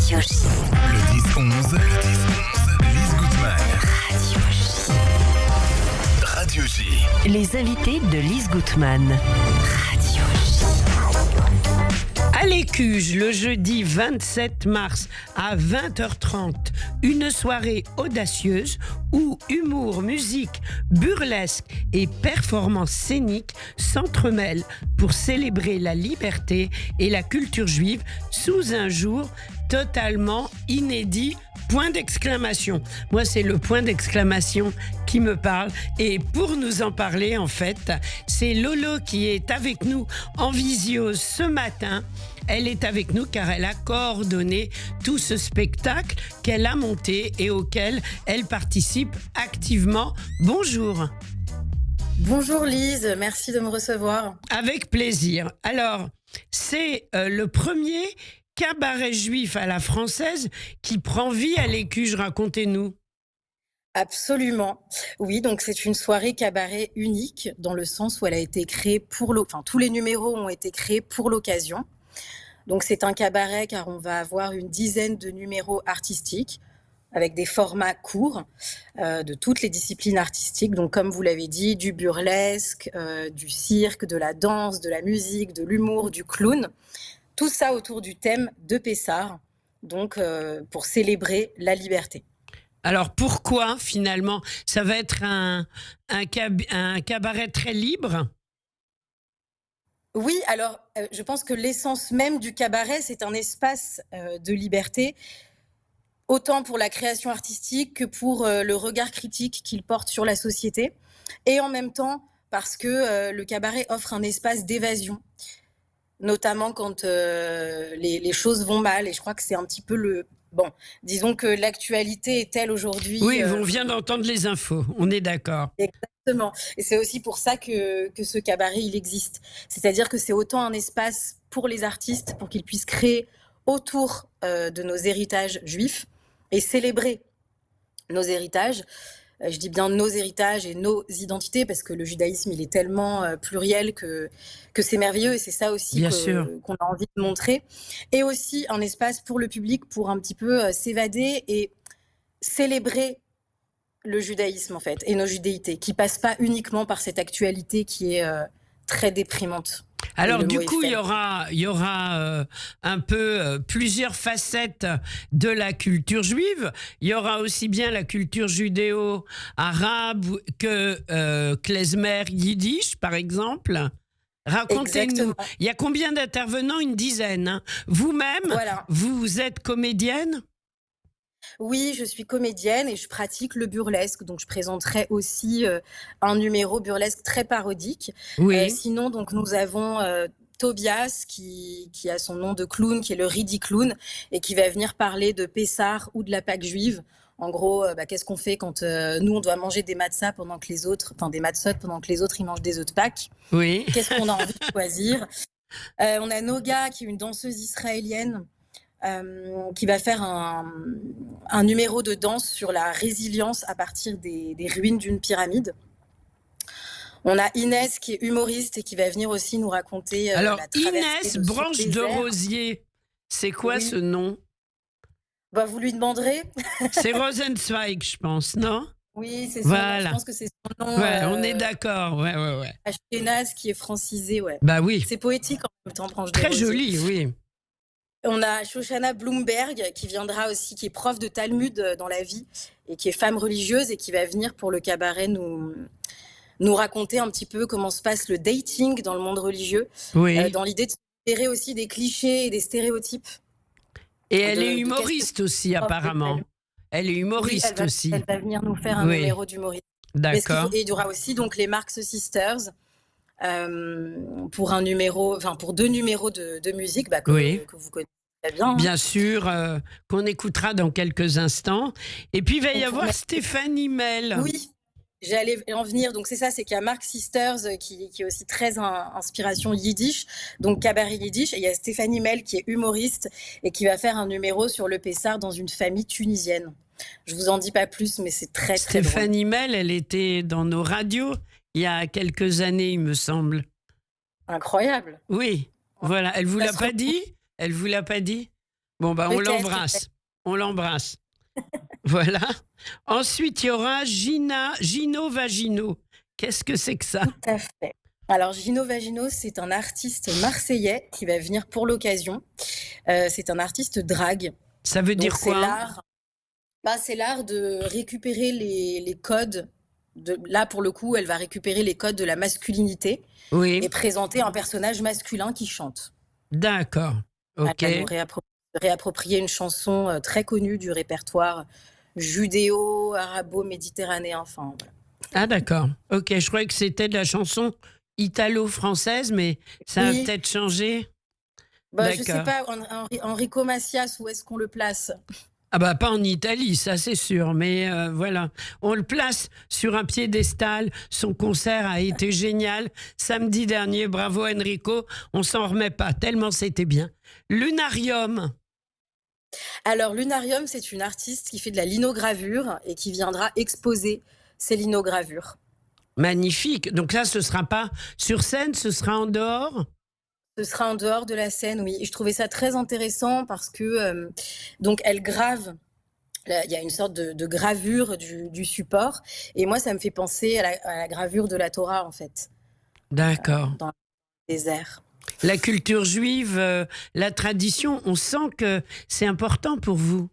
Radio J. Le 10-11, Lise Gutmann. Radio J. Radio J. Les invités de Lise Gutmann. Radio J. À l'Écuge, le jeudi 27 mars à 20h30, une soirée audacieuse où humour, musique, burlesque et performance scénique s'entremêlent pour célébrer la liberté et la culture juive sous un jour totalement inédit. Point d'exclamation. Moi, c'est le point d'exclamation qui me parle. Et pour nous en parler, en fait, c'est Lolo qui est avec nous en visio ce matin. Elle est avec nous car elle a coordonné tout ce spectacle qu'elle a monté et auquel elle participe activement. Bonjour. Bonjour Lise, merci de me recevoir. Avec plaisir. Alors, c'est le premier cabaret juif à la française qui prend vie à l'Écuge. Racontez-nous. Absolument. Oui, donc c'est une soirée cabaret unique dans le sens où elle a été créée tous les numéros ont été créés pour l'occasion. Donc c'est un cabaret car on va avoir une dizaine de numéros artistiques avec des formats courts de toutes les disciplines artistiques. Donc comme vous l'avez dit, du burlesque, du cirque, de la danse, de la musique, de l'humour, du clown. Tout ça autour du thème de Pessah, donc pour célébrer la liberté. Alors pourquoi finalement ça va être un cabaret très libre ? Oui, alors je pense que l'essence même du cabaret, c'est un espace de liberté, autant pour la création artistique que pour le regard critique qu'il porte sur la société, et en même temps parce que le cabaret offre un espace d'évasion, notamment quand les choses vont mal, et je crois que c'est un petit peu le... Bon, disons que l'actualité est telle aujourd'hui... Oui, on vient d'entendre les infos, on est d'accord. Exactement. Et c'est aussi pour ça que ce cabaret, il existe. C'est-à-dire que c'est autant un espace pour les artistes, pour qu'ils puissent créer autour de nos héritages juifs et célébrer nos héritages. Je dis bien nos héritages et nos identités, parce que le judaïsme, il est tellement pluriel que c'est merveilleux, et c'est ça aussi qu'on a envie de montrer. Et aussi un espace pour le public, pour un petit peu s'évader et célébrer le judaïsme, en fait, et nos judéités, qui passent pas uniquement par cette actualité qui est très déprimante. Alors du coup, il y aura un peu plusieurs facettes de la culture juive. Il y aura aussi bien la culture judéo-arabe que klezmer yiddish, par exemple. Racontez-nous. Exactement. Il y a combien d'intervenants ? Une dizaine. Hein. Vous-même, Voilà. Vous êtes comédienne ? Oui, je suis comédienne et je pratique le burlesque. Donc, je présenterai aussi un numéro burlesque très parodique. Oui. Sinon, donc, nous avons Tobias qui a son nom de clown, qui est le Ridiclown, et qui va venir parler de Pessah ou de la Pâque juive. En gros, qu'est-ce qu'on fait quand nous, on doit manger des matzahs pendant que les autres, enfin des matzot pendant que les autres, ils mangent des œufs de Pâques. Oui. Qu'est-ce qu'on a envie de choisir ? On a Noga, qui est une danseuse israélienne, qui va faire un numéro de danse sur la résilience à partir des ruines d'une pyramide. On a Inès qui est humoriste et qui va venir aussi nous raconter Alors, la traversée Inès de son Branche de désert. Rosier, c'est quoi Oui. ce nom ? Bah, vous lui demanderez. C'est Rosenzweig, je pense, non ? Oui, c'est son Voilà. nom. Je pense que c'est son nom. Ouais, on est d'accord. Ouais. Ashkenaz qui est francisé, ouais. Bah oui. C'est poétique en même temps, Branche de Très Rosier. joli, oui. On a Shoshana Bloomberg qui viendra aussi, qui est prof de Talmud dans la vie et qui est femme religieuse et qui va venir pour le cabaret nous raconter un petit peu comment se passe le dating dans le monde religieux, Oui. dans l'idée de se libérer aussi des clichés et des stéréotypes. Et elle est de humoriste aussi, apparemment. Elle est humoriste oui, aussi. Elle va venir nous faire un numéro d'humoriste. D'accord. Et il y aura aussi donc les Marx Sisters pour un numéro, enfin pour 2 numéros de musique que vous connaissez très bien. Bien sûr, qu'on écoutera dans quelques instants. Et puis il va y avoir Stéphanie Mel. Oui. J'allais en venir, donc c'est ça, c'est qu'il y a Mark Sisters qui est aussi très inspiration yiddish, donc cabaret yiddish, et il y a Stéphanie Mel qui est humoriste et qui va faire un numéro sur le Pessah dans une famille tunisienne. Je vous en dis pas plus, mais c'est très très drôle. Stéphanie Mel, elle était dans nos radios il y a quelques années, il me semble. Incroyable. Oui, voilà. Elle vous l'a pas dit ? Elle vous l'a pas dit ? Bon, ben, on Peut-être. l'embrasse. On l'embrasse. Voilà. Ensuite, il y aura Gino Vagino. Qu'est-ce que c'est que ça? Tout à fait. Alors, Gino Vagino, c'est un artiste marseillais qui va venir pour l'occasion. C'est un artiste drague. Ça veut dire Donc, c'est quoi? l'art. C'est l'art de récupérer les codes. Là, pour le coup, elle va récupérer les codes de la masculinité Oui, et présenter un personnage masculin qui chante. d'accord. Ok. Elle va nous réapproprier une chanson très connue du répertoire judéo-arabo-méditerranéen. Enfin, voilà. Ah, d'accord. Ok, je croyais que c'était de la chanson italo-française, mais ça a Oui. peut-être changé. Je sais D'accord. pas, Enrico Macias, où est-ce qu'on le place? Ah bah pas en Italie, ça c'est sûr, mais voilà. On le place sur un piédestal. Son concert a été génial. Samedi dernier, bravo Enrico. On s'en remet pas, tellement c'était bien. Lunarium. Alors, Lunarium, c'est une artiste qui fait de la linogravure et qui viendra exposer ses linogravures. Magnifique. Donc là, ce sera pas sur scène, ce sera en dehors. Ce sera en dehors de la scène, oui. Et je trouvais ça très intéressant parce que donc elle grave. Là, il y a une sorte de gravure du support. Et moi, ça me fait penser à la gravure de la Torah, en fait, D'accord. dans le désert. La culture juive, la tradition, on sent que c'est important pour vous.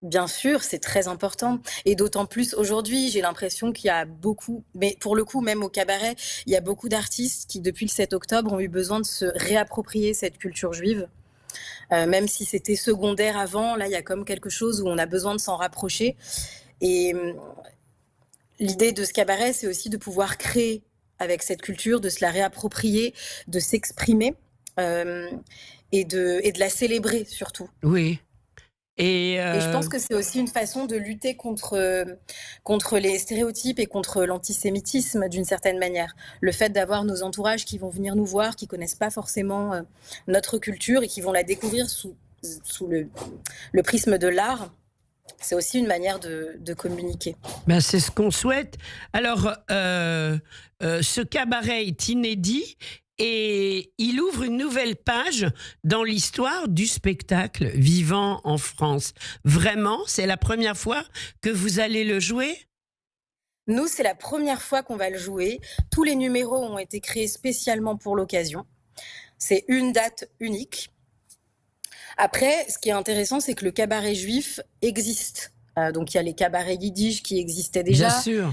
Bien sûr, c'est très important. Et d'autant plus aujourd'hui, j'ai l'impression qu'il y a beaucoup, mais pour le coup, même au cabaret, il y a beaucoup d'artistes qui, depuis le 7 octobre, ont eu besoin de se réapproprier cette culture juive. Même si c'était secondaire avant, là, il y a comme quelque chose où on a besoin de s'en rapprocher. Et l'idée de ce cabaret, c'est aussi de pouvoir créer avec cette culture, de se la réapproprier, de s'exprimer et de la célébrer surtout. Oui. Et Et je pense que c'est aussi une façon de lutter contre les stéréotypes et contre l'antisémitisme d'une certaine manière. Le fait d'avoir nos entourages qui vont venir nous voir, qui connaissent pas forcément notre culture et qui vont la découvrir sous le prisme de l'art, c'est aussi une manière de communiquer. ben, c'est ce qu'on souhaite. Alors, ce cabaret est inédit et il ouvre une nouvelle page dans l'histoire du spectacle vivant en France. Vraiment, c'est la première fois que vous allez le jouer? Nous, c'est la première fois qu'on va le jouer. Tous les numéros ont été créés spécialement pour l'occasion. C'est une date unique. Après, ce qui est intéressant, c'est que le cabaret juif existe. Donc, il y a les cabarets yiddish qui existaient déjà. Bien sûr.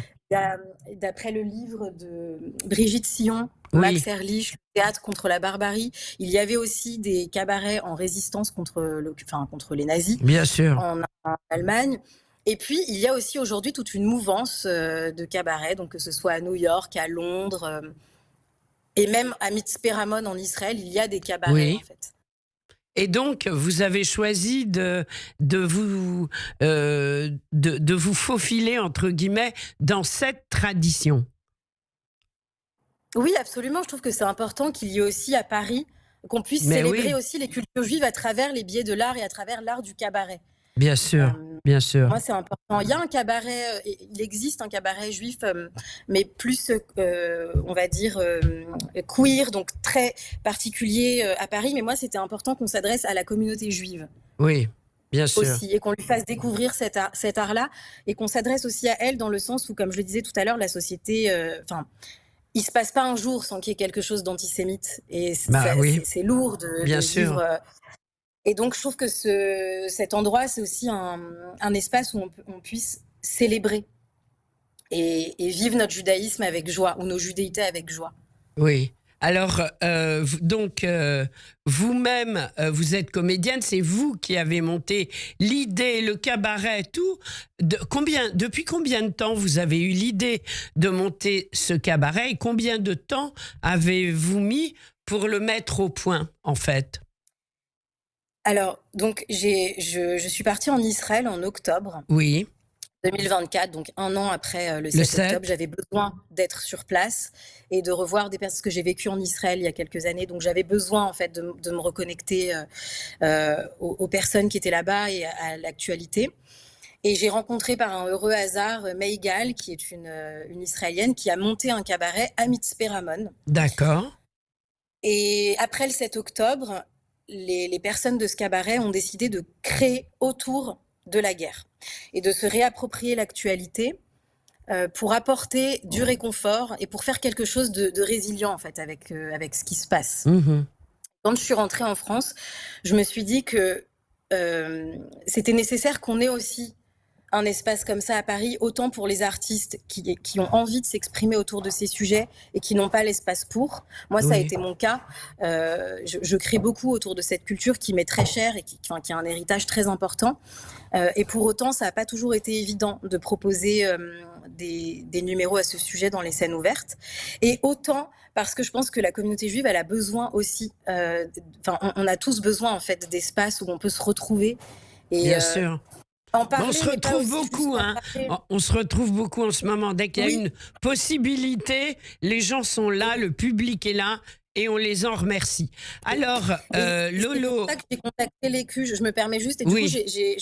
D'après le livre de Brigitte Sillon, Oui. Max Ehrlich, le théâtre contre la barbarie, il y avait aussi des cabarets en résistance contre les nazis Bien sûr. en Allemagne. Et puis, il y a aussi aujourd'hui toute une mouvance de cabarets, donc que ce soit à New York, à Londres, et même à Mitzpeh-Ramon en Israël, il y a des cabarets, Oui. en fait. Et donc, vous avez choisi de vous faufiler, entre guillemets, dans cette tradition. Oui, absolument. Je trouve que c'est important qu'il y ait aussi à Paris, qu'on puisse Mais célébrer oui. aussi les cultures juives à travers les biais de l'art et à travers l'art du cabaret. Bien sûr, bien sûr. Moi, c'est important. Il y a un cabaret, il existe un cabaret juif, mais plus, on va dire, queer, donc très particulier à Paris. Mais moi, c'était important qu'on s'adresse à la communauté juive Oui, bien sûr. aussi, et qu'on lui fasse découvrir cet art-là, et qu'on s'adresse aussi à elle dans le sens où, comme je le disais tout à l'heure, la société, il se passe pas un jour sans qu'il y ait quelque chose d'antisémite. Et Oui. c'est lourd de Bien sûr. vivre. Et donc, je trouve que cet endroit, c'est aussi un espace où on puisse célébrer et vivre notre judaïsme avec joie, ou nos judéités avec joie. Oui. Alors, donc, vous-même, vous êtes comédienne, c'est vous qui avez monté l'idée, le cabaret, tout. Depuis combien de temps vous avez eu l'idée de monter ce cabaret et combien de temps avez-vous mis pour le mettre au point, en fait? Alors, donc, je suis partie en Israël en octobre Oui. 2024, donc un an après le 7 octobre. J'avais besoin d'être sur place et de revoir des personnes, parce que j'ai vécu en Israël il y a quelques années, donc j'avais besoin en fait de me reconnecter aux personnes qui étaient là-bas et à l'actualité. Et j'ai rencontré par un heureux hasard Meigal, qui est une Israélienne qui a monté un cabaret à Mitzpeh-Ramon. D'accord. Et après le 7 octobre, les personnes de ce cabaret ont décidé de créer autour de la guerre et de se réapproprier l'actualité pour apporter du réconfort et pour faire quelque chose de résilient en fait avec ce qui se passe. Quand je suis rentrée en France, je me suis dit que c'était nécessaire qu'on ait aussi un espace comme ça à Paris, autant pour les artistes qui ont envie de s'exprimer autour de ces sujets et qui n'ont pas l'espace pour. Moi, ça a été mon cas. Je crée beaucoup autour de cette culture qui m'est très chère et qui a un héritage très important. Et pour autant, ça n'a pas toujours été évident de proposer des numéros à ce sujet dans les scènes ouvertes. Et autant parce que je pense que la communauté juive, elle a besoin aussi, on a tous besoin en fait d'espaces où on peut se retrouver. Et, bien sûr. Parler, on se retrouve beaucoup, on se retrouve beaucoup en ce moment. Dès qu'il y a une possibilité, les gens sont là, le public est là et on les en remercie. Alors, Lolo... C'est pour ça que j'ai contacté l'Écuge, je me permets juste, et du coup, je me suis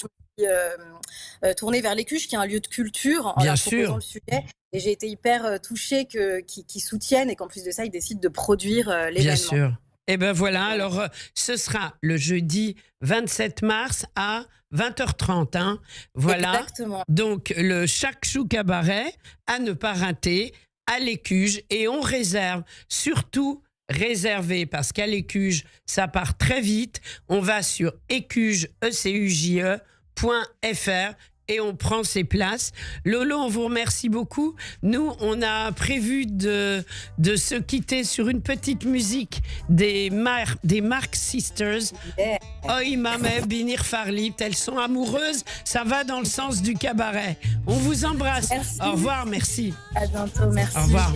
tournée vers l'Écuge, qui est un lieu de culture, en leur proposant le sujet. Et j'ai été hyper touchée qu'ils soutiennent et qu'en plus de ça, ils décident de produire l'événement. Bien sûr. Et ben voilà, alors ce sera le jeudi 27 mars à 20h30. Hein. Voilà. Exactement. Donc le Chakchou Cabaret à ne pas rater à l'Écuge. Et on réserve, surtout réservé, parce qu'à l'Écuge, ça part très vite. On va sur écuge.fr et on prend ses places. Lolo, on vous remercie beaucoup. Nous, on a prévu de se quitter sur une petite musique des Mark Sisters. Oi Mame Binir Farlip. Elles sont amoureuses. Ça va dans le sens du cabaret. On vous embrasse. Merci. Au revoir, merci. À bientôt, merci. Au revoir.